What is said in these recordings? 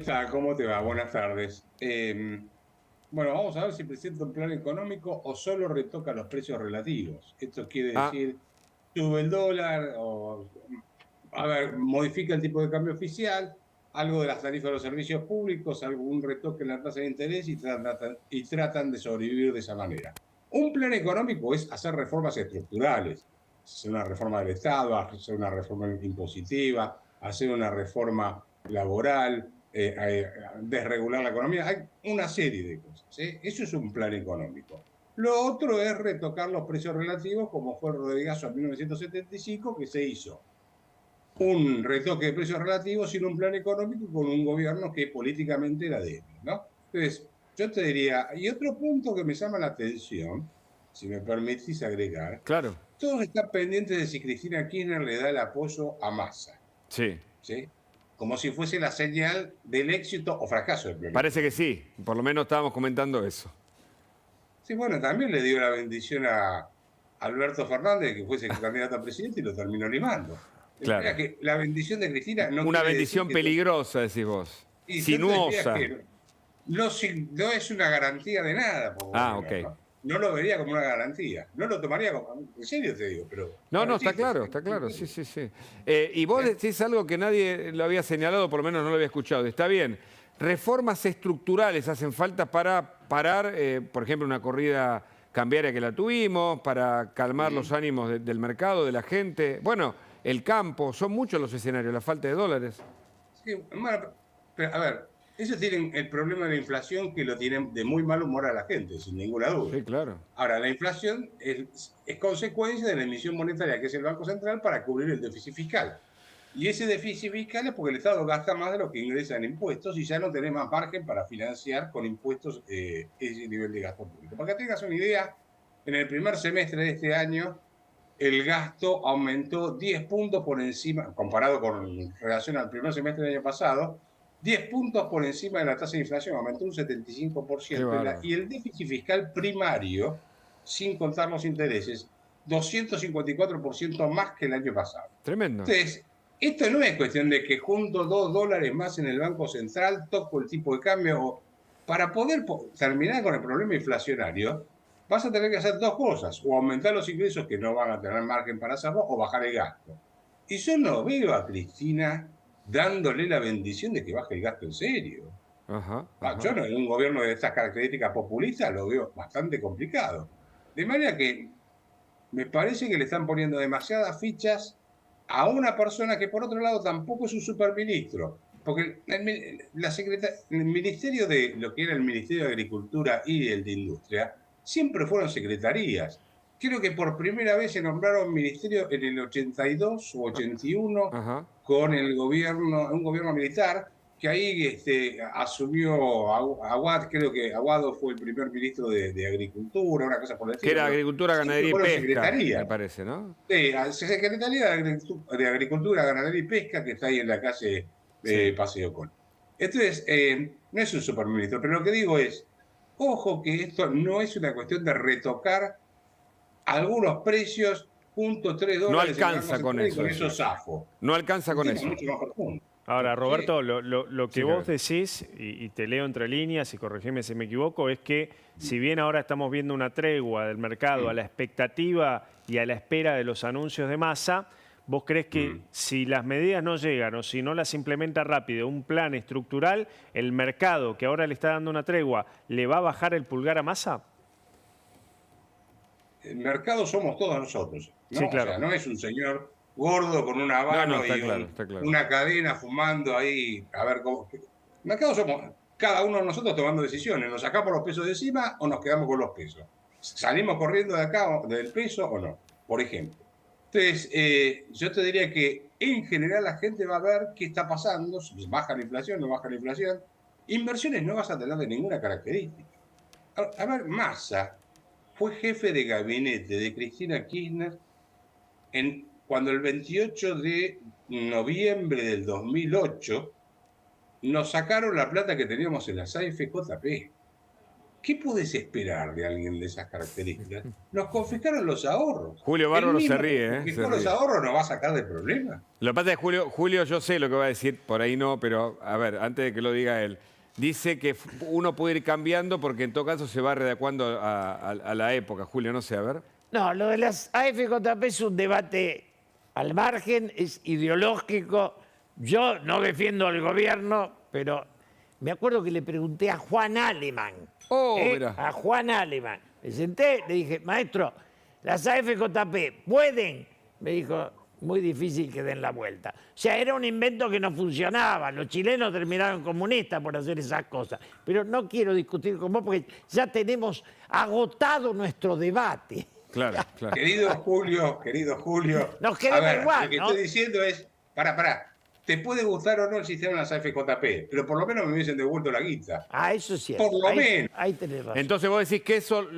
Tal? ¿Cómo te va? Buenas tardes. Bueno, vamos a ver si presenta un plan económico o solo retoca los precios relativos. Esto quiere Ah, decir, sube el dólar o, a ver, modifica el tipo de cambio oficial, algo de las tarifas de los servicios públicos, algún retoque en la tasa de interés y tratan de sobrevivir de esa manera. Un plan económico es hacer reformas estructurales, hacer una reforma del Estado, hacer una reforma impositiva, hacer una reforma laboral, desregular la economía. Hay una serie de cosas. Eso es un plan económico. Lo otro es retocar los precios relativos, como fue el Rodrigazo en 1975, que se hizo un retoque de precios relativos sin un plan económico con un gobierno que políticamente era débil, ¿no? Entonces, yo te diría, y otro punto que me llama la atención, si me permitís agregar, claro, todos están pendientes de si Cristina Kirchner le da el apoyo a Massa, sí. ¿sí? Como si fuese la señal del éxito o fracaso del plan Parece que económico. sí. Por lo menos estábamos comentando eso. Sí, bueno, también le dio la bendición a Alberto Fernández, que fuese candidato a presidente y lo terminó limando. Claro. Espera que la bendición de Cristina no Una quiere decir bendición que... peligrosa, decís vos. Y yo te diría Sinuosa. que no, no es una garantía de nada por Ah, ok. gobierno, ¿no? No lo vería como una garantía. No lo tomaría como... En serio te digo, pero No, para no, el está chiste. claro, ¿Sí? está En claro. Sí, serio. sí, sí. Y vos ¿Eh? decís algo que nadie lo había señalado, por lo menos no lo había escuchado. Está bien. Reformas estructurales hacen falta para parar, por ejemplo, una corrida cambiaria que la tuvimos, para calmar los Mm. ánimos del mercado, de la gente. Bueno, el campo, son muchos los escenarios, la falta de dólares. Sí, bueno, pero, a ver, ellos tienen el problema de la inflación que lo tienen de muy mal humor a la gente, sin ninguna duda. Sí, claro. Ahora, la inflación es consecuencia de la emisión monetaria que es el Banco Central para cubrir el déficit fiscal. Y ese déficit fiscal es porque el Estado gasta más de lo que ingresa en impuestos y ya no tiene más margen para financiar con impuestos ese nivel de gasto público. Para que tengas una idea, en el primer semestre de este año, el gasto aumentó 10 puntos por encima, comparado con relación al primer semestre del año pasado, 10 puntos por encima de la tasa de inflación, aumentó un Qué 75%, bárbaro. y el déficit fiscal primario, sin contar los intereses, 254% más que el año pasado. Tremendo. Entonces, esto no es cuestión de que junto $2 más en el Banco Central, toco el tipo de cambio. Para poder terminar con el problema inflacionario, vas a tener que hacer dos cosas: o aumentar los ingresos que no van a tener margen para hacerlo, o bajar el gasto. Y yo no veo a Cristina dándole la bendición de que baje el gasto en serio. Ajá, Yo ajá. no, en un gobierno de estas características populistas lo veo bastante complicado. De manera que me parece que le están poniendo demasiadas fichas a una persona que por otro lado tampoco es un superministro. Porque el ministerio de lo que era el Ministerio de Agricultura y el de Industria siempre fueron secretarías. Creo que por primera vez se nombraron ministerio en el 82 o 81 Ajá. con el gobierno, un gobierno militar, que ahí asumió Aguad, creo que Aguado fue el primer ministro de Agricultura, una cosa por el Que estilo, era pero agricultura, siempre ganadería y fueron pesca, me secretarías. parece, ¿no? Sí, Secretaría de Agricultura, Ganadería y Pesca, que está ahí en la calle Sí. Paseo Colón. Entonces, no es un superministro, pero lo que digo es, ojo que esto no es una cuestión de retocar algunos precios, No $0.3 en el Banco alcanza con Central y eso, con eso decís. zafo. No alcanza Un con tema eso. mucho más profundo. Ahora, Sí, Roberto, lo que Sí, vos Javier. decís, y te leo entre líneas y corregime si me equivoco, es que si bien ahora estamos viendo una tregua del mercado a mm, la expectativa y a la espera de los anuncios de masa, ¿vos crees que mm. si las medidas no llegan o si no las implementa rápido un plan estructural, el mercado que ahora le está dando una tregua, ¿le va a bajar el pulgar a masa? El mercado somos todos nosotros, Sí, ¿no? O claro. sea, no es un señor gordo con un No, no, habano está y claro, está claro. una cadena fumando ahí, a ver cómo... El mercado somos cada uno de nosotros tomando decisiones. ¿Nos sacamos los pesos de encima o nos quedamos con los pesos? ¿Salimos corriendo de acá del peso o no? Por ejemplo. Entonces, yo te diría que en general la gente va a ver qué está pasando, si baja la inflación, no baja la inflación. Inversiones no vas a tener de ninguna característica. A ver, Massa fue jefe de gabinete de Cristina Kirchner cuando el 28 de noviembre del 2008 nos sacaron la plata que teníamos en las AFJP. ¿Qué podés esperar de alguien de esas características? Nos confiscaron los ahorros. Julio Bárbaro El mismo se que ríe, confiscó se los ríe. ahorros nos va a sacar de problemas. Lo que pasa es que Julio, yo sé lo que va a decir, por ahí no, pero a ver, antes de que lo diga él, dice que uno puede ir cambiando porque en todo caso se va readecuando a la época. Julio, no sé, a ver. No, lo de las AFJP es un debate al margen, es ideológico. Yo no defiendo al gobierno, pero me acuerdo que le pregunté a Juan Alemán. Mira. A Juan Alemán. Me senté, le dije, maestro, las AFJP pueden. Me dijo, muy difícil que den la vuelta. O sea, era un invento que no funcionaba. Los chilenos terminaron comunistas por hacer esas cosas. Pero no quiero discutir con vos porque ya tenemos agotado nuestro debate. Claro, claro. Querido Julio. Nos quedamos igual, lo que ¿no? estoy diciendo es, pará. Te puede gustar o no el sistema de las AFJP, pero por lo menos me hubiesen devuelto la guita. Ah, eso es cierto. Por lo menos. Ahí tenés razón. Entonces vos decís que eso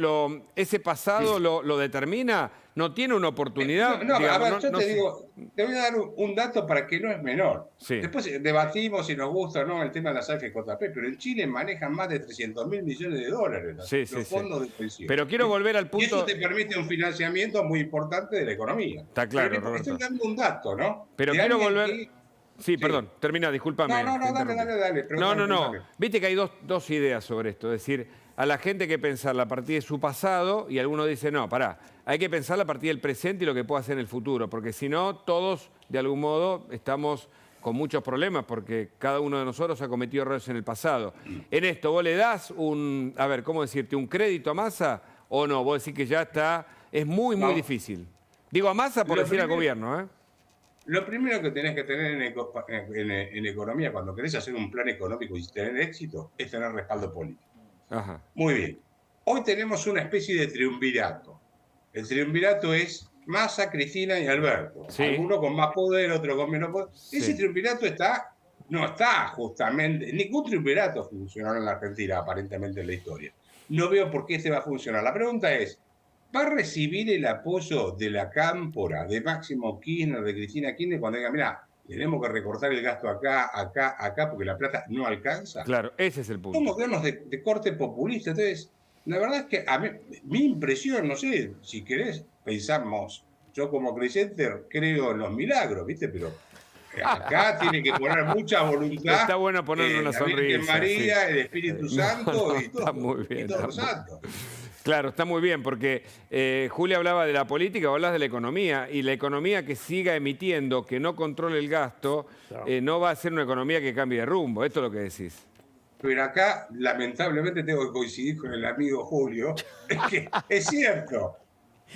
ese pasado lo determina, no tiene una oportunidad. No, digamos, a ver, yo te digo, te voy a dar un dato para que no es menor. Sí. Después debatimos si nos gusta o no el tema de las AFJP, pero en Chile manejan más de 300.000 millones de dólares los fondos de pensión. Pero quiero volver al punto. Y eso te permite un financiamiento muy importante de la economía. Está claro, pero Roberto. estoy dando un dato, ¿no? Pero De quiero alguien volver. que- Sí, perdón, termina, discúlpame. No, te interrumpí. dale. No. Viste que hay dos ideas sobre esto. Es decir, a la gente hay que pensarla a partir de su pasado y algunos dicen, no, pará, hay que pensarla a partir del presente y lo que pueda hacer en el futuro, porque si no, todos, de algún modo, estamos con muchos problemas, porque cada uno de nosotros ha cometido errores en el pasado. En esto, ¿vos le das un crédito a Massa o no? Vos decís que ya está, es muy No. difícil. Digo a Massa por Lo decir al primero- gobierno, ¿eh? Lo primero que tenés que tener en economía, cuando querés hacer un plan económico y tener éxito, es tener respaldo político. Ajá. Muy bien. Hoy tenemos una especie de triunvirato. El triunvirato es Massa, Cristina y Alberto. Sí. Alguno con más poder, otro con menos poder. Sí. Ese triunvirato no está justamente... Ningún triunvirato funcionó en la Argentina, aparentemente, en la historia. No veo por qué este va a funcionar. La pregunta es, ¿va a recibir el apoyo de la cámpora, de Máximo Kirchner, de Cristina Kirchner, cuando diga, mira, tenemos que recortar el gasto acá, porque la plata no alcanza? Claro, ese es el punto. Son gobiernos de corte populista. Entonces, la verdad es que a mí, mi impresión, no sé, si querés, pensamos, yo como creyente creo en los milagros, ¿viste? Pero acá tiene que poner mucha voluntad. Está bueno ponerle una la Virgen sonrisa, María, sí. el Espíritu Santo y todo. Está muy bien. Y todos los está santos. Claro, está muy bien, porque Julia hablaba de la política, vos hablas de la economía, y la economía que siga emitiendo, que no controle el gasto, no va a ser una economía que cambie de rumbo. Esto es lo que decís. Pero acá, lamentablemente, tengo que coincidir con el amigo Julio, es que es cierto.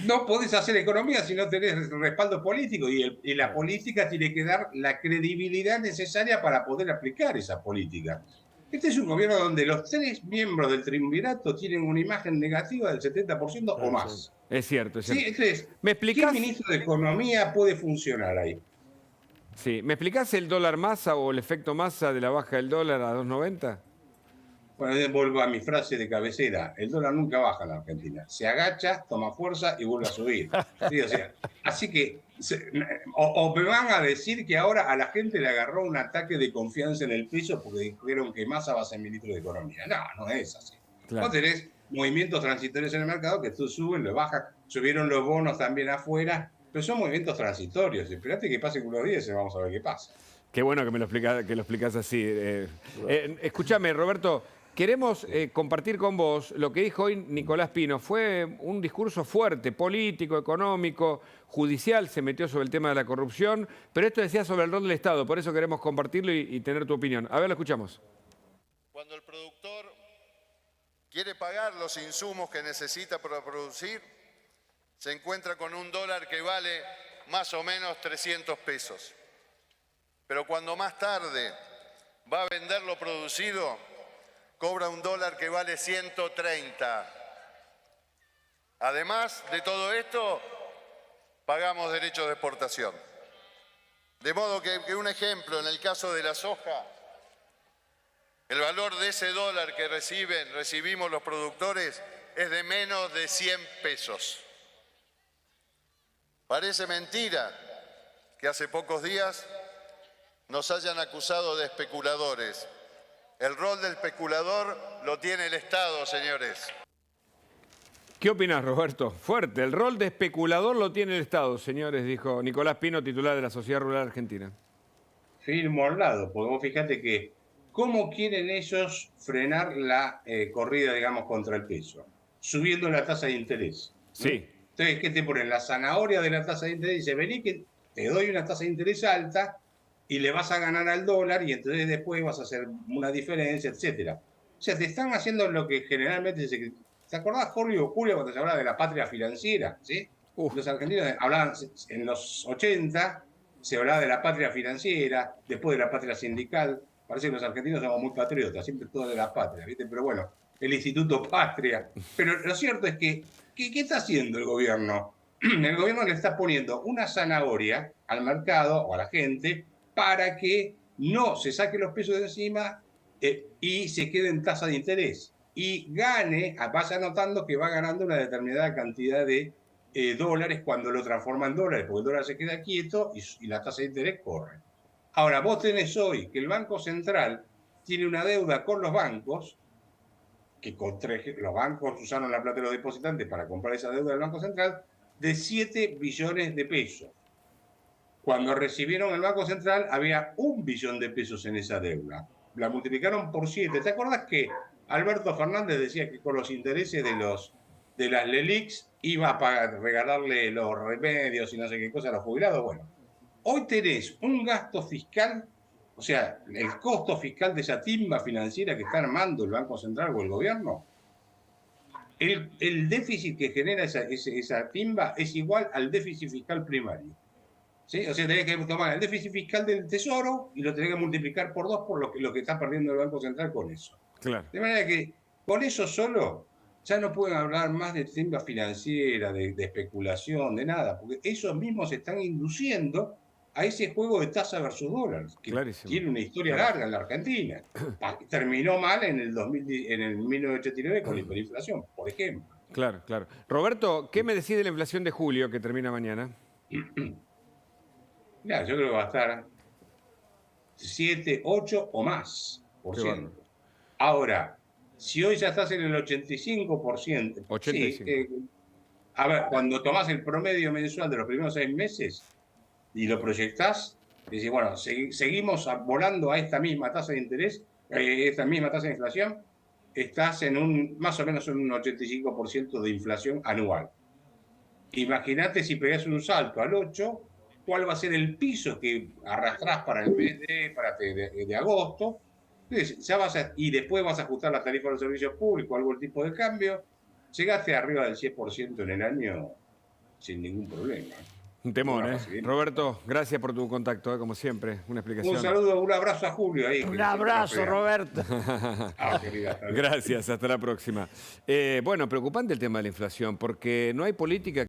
No podés hacer economía si no tenés respaldo político y la política tiene que dar la credibilidad necesaria para poder aplicar esa política. Este es un gobierno donde los 3 miembros del triunvirato tienen una imagen negativa del 70% o más. Es cierto, es cierto. Sí, entonces, ¿Me explicás? ¿qué ministro de Economía puede funcionar ahí? Sí. ¿Me explicás el dólar Massa o el efecto Massa de la baja del dólar a 2.90? Bueno, vuelvo a mi frase de cabecera. El dólar nunca baja en la Argentina. Se agacha, toma fuerza y vuelve a subir. Sí, o sea, así que, o me van a decir que ahora a la gente le agarró un ataque de confianza en el peso porque dijeron que Massa va a ser ministro de Economía. No, no es así. Claro. Vos tenés movimientos transitorios en el mercado que tú suben, lo bajan, subieron los bonos también afuera, pero son movimientos transitorios. Esperate que pasen unos días y vamos a ver qué pasa. Qué bueno que me lo explicás así. Escúchame, Roberto, queremos compartir con vos lo que dijo hoy Nicolás Pino. Fue un discurso fuerte, político, económico, judicial, se metió sobre el tema de la corrupción, pero esto decía sobre el rol del Estado, por eso queremos compartirlo y tener tu opinión. A ver, lo escuchamos. Cuando el productor quiere pagar los insumos que necesita para producir, se encuentra con un dólar que vale más o menos 300 pesos. Pero cuando más tarde va a vender lo producido, cobra un dólar que vale 130. Además de todo esto, pagamos derechos de exportación. De modo que un ejemplo, en el caso de la soja, el valor de ese dólar que recibimos los productores es de menos de 100 pesos. Parece mentira que hace pocos días nos hayan acusado de especuladores El rol del especulador lo tiene el Estado, señores. ¿Qué opinas, Roberto? Fuerte. El rol de especulador lo tiene el Estado, señores, dijo Nicolás Pino, titular de la Sociedad Rural Argentina. Firmo al lado, porque vos fíjate que ¿cómo quieren ellos frenar la corrida, digamos, contra el peso? Subiendo la tasa de interés. Sí. Entonces, ¿qué te ponen? La zanahoria de la tasa de interés. Dice, vení que te doy una tasa de interés alta y le vas a ganar al dólar y entonces después vas a hacer una diferencia, etcétera. O sea, te están haciendo lo que generalmente se... ¿Te acordás, Julio, cuando se hablaba de la patria financiera? ¿Sí? Los argentinos hablaban en los 80, se hablaba de la patria financiera, después de la patria sindical. Parece que los argentinos somos muy patriotas, siempre todo de la patria, ¿viste? Pero bueno, el Instituto Patria. Pero lo cierto es que, ¿qué está haciendo el gobierno? El gobierno le está poniendo una zanahoria al mercado o a la gente para que no se saque los pesos de encima y se quede en tasa de interés. Y gane, vaya notando que va ganando una determinada cantidad de dólares cuando lo transforma en dólares, porque el dólar se queda quieto y la tasa de interés corre. Ahora, vos tenés hoy que el Banco Central tiene una deuda con los bancos, que los bancos usaron la plata de los depositantes para comprar esa deuda del Banco Central, de 7 billones de pesos. Cuando recibieron el Banco Central había 1 billón de pesos en esa deuda. La multiplicaron por 7. ¿Te acordás que Alberto Fernández decía que con los intereses de las LELIQs iba a regalarle los remedios y no sé qué cosa a los jubilados? Bueno, hoy tenés un gasto fiscal, o sea, el costo fiscal de esa timba financiera que está armando el Banco Central o el gobierno. El déficit que genera esa timba es igual al déficit fiscal primario. ¿Sí? O sea, tenés que tomar el déficit fiscal del Tesoro y lo tenés que multiplicar por 2 por lo que está perdiendo el Banco Central con eso. Claro. De manera que con eso solo ya no pueden hablar más de timba financiera, de especulación, de nada, porque ellos mismos se están induciendo a ese juego de tasa versus dólar, que tiene una historia larga en la Argentina. Terminó mal en el 1989 con la hiperinflación, por ejemplo. Claro, claro. Roberto, ¿qué me decís de la inflación de julio que termina mañana? Mira, yo creo que va a estar 7, 8 o más por ciento. Ahora, si hoy ya estás en el 85%, 85. Sí, a ver, cuando tomás el promedio mensual de los primeros 6 meses y lo proyectás, decís, bueno, seguimos volando a esta misma tasa de interés, esta misma tasa de inflación, estás en más o menos un 85% de inflación anual. Imagínate si pegás un salto al 8%, cuál va a ser el piso que arrastrás para el mes de agosto. Entonces, y después vas a ajustar la tarifa de los servicios públicos, algún tipo de cambio. Llegaste arriba del 100% en el año sin ningún problema. Un temor, ¿eh? Roberto, gracias por tu contacto, como siempre. Una explicación. Un saludo, un abrazo a Julio ahí. Un abrazo, Roberto. Querida, gracias, hasta la próxima. Bueno, preocupante el tema de la inflación, porque no hay política